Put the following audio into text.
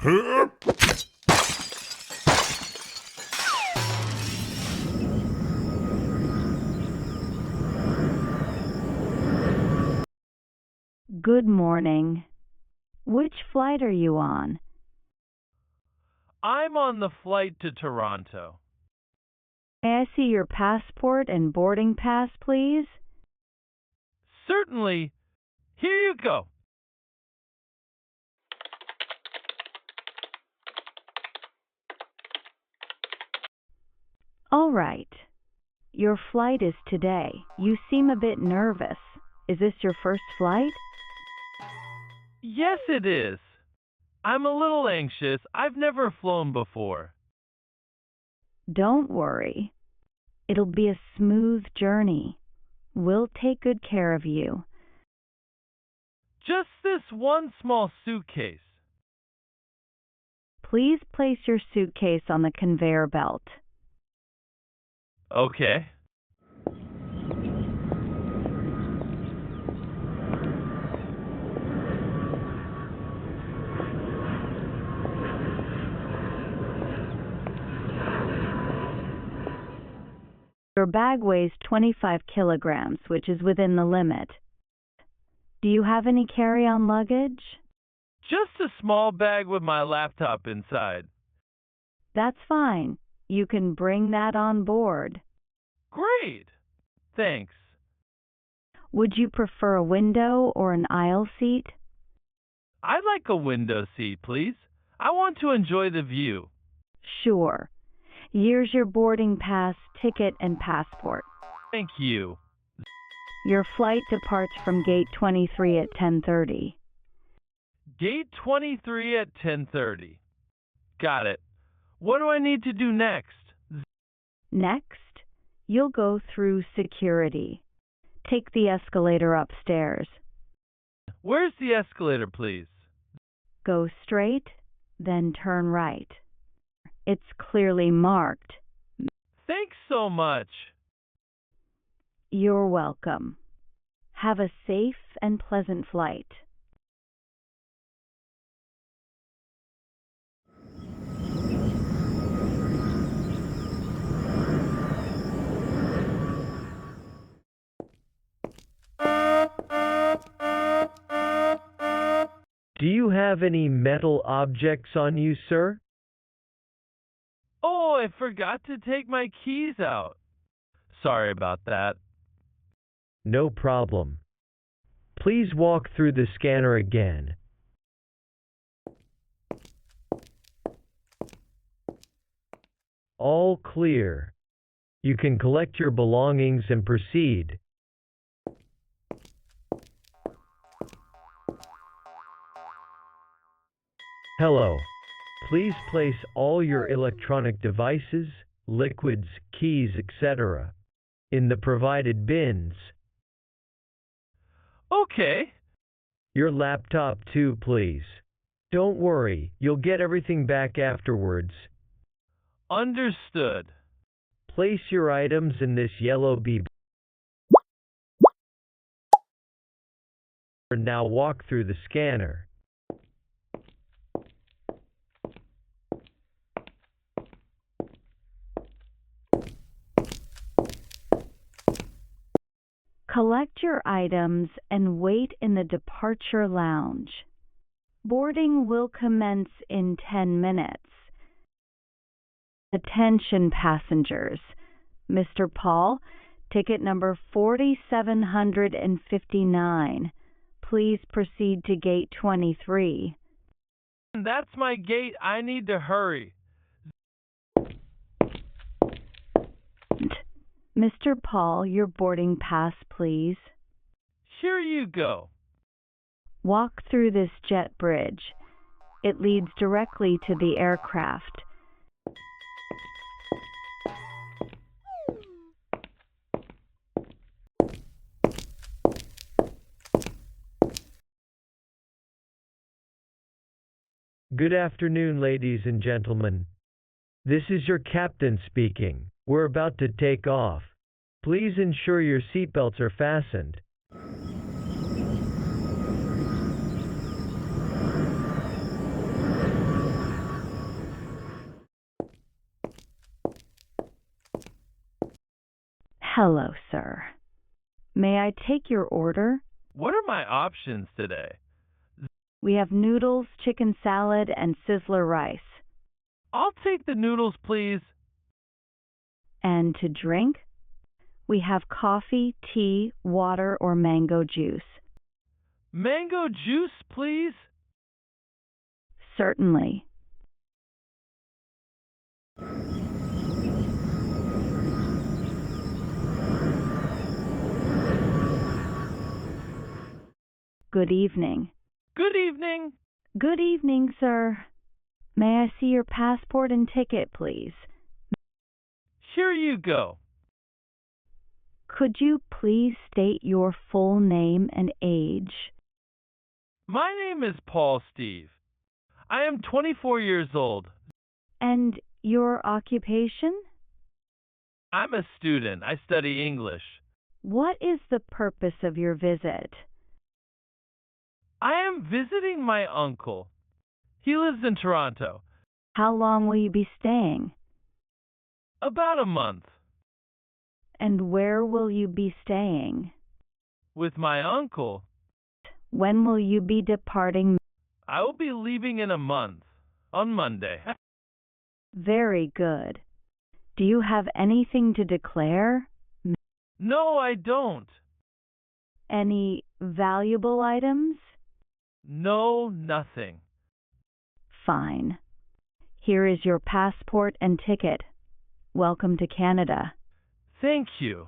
Good morning. Which flight are you on? I'm on the flight to Toronto. May I see your passport and boarding pass, please? Certainly. Here you go. All right. Your flight is today. You seem a bit nervous. Is this your first flight? Yes, it is. I'm a little anxious. I've never flown before. Don't worry. It'll be a smooth journey. We'll take good care of you. Just this one small suitcase. Please place your suitcase on the conveyor belt. Okay. Your bag weighs 25 kilograms, which is within the limit. Do you have any carry-on luggage? Just a small bag with my laptop inside. That's fine. You can bring that on board. Great. Thanks. Would you prefer a window or an aisle seat? I'd like a window seat, please. I want to enjoy the view. Sure. Here's your boarding pass, ticket, and passport. Thank you. Your flight departs from gate 23 at 10:30. Gate 23 at 10:30. Got it. What do I need to do next? Next, you'll go through security. Take the escalator upstairs. Where's the escalator, please? Go straight, then turn right. It's clearly marked. Thanks so much. You're welcome. Have a safe and pleasant flight. Do you have any metal objects on you, sir? Oh, I forgot to take my keys out. Sorry about that. No problem. Please walk through the scanner again. All clear. You can collect your belongings and proceed. Hello. Please place all your electronic devices, liquids, keys, etc. in the provided bins. Okay. Your laptop too, please. Don't worry, you'll get everything back afterwards. Understood. Place your items in this yellow bin. Now walk through the scanner. Collect your items and wait in the departure lounge. Boarding will commence in 10 minutes. Attention passengers. Mr. Paul, ticket number 4759. Please proceed to gate 23. That's my gate. I need to hurry. Mr. Paul, your boarding pass, please. Here you go. Walk through this jet bridge. It leads directly to the aircraft. Good afternoon, ladies and gentlemen. This is your captain speaking. We're about to take off. Please ensure your seatbelts are fastened. Hello, sir. May I take your order? What are my options today? We have noodles, chicken salad, and sizzler rice. I'll take the noodles, please. And to drink, we have coffee, tea, water, or mango juice. Mango juice, please. Certainly. Good evening. Good evening. Good evening, sir. May I see your passport and ticket, please? Here you go. Could you please state your full name and age? My name is Paul Steve. I am 24 years old. And your occupation? I'm a student. I study English. What is the purpose of your visit? I am visiting my uncle. He lives in Toronto. How long will you be staying? About a month. And where will you be staying? With my uncle. When will you be departing? I will be leaving in a month. On Monday. Very good. Do you have anything to declare? No, I don't. Any valuable items? No, nothing. Fine. Here is your passport and ticket. Welcome to Canada. Thank you.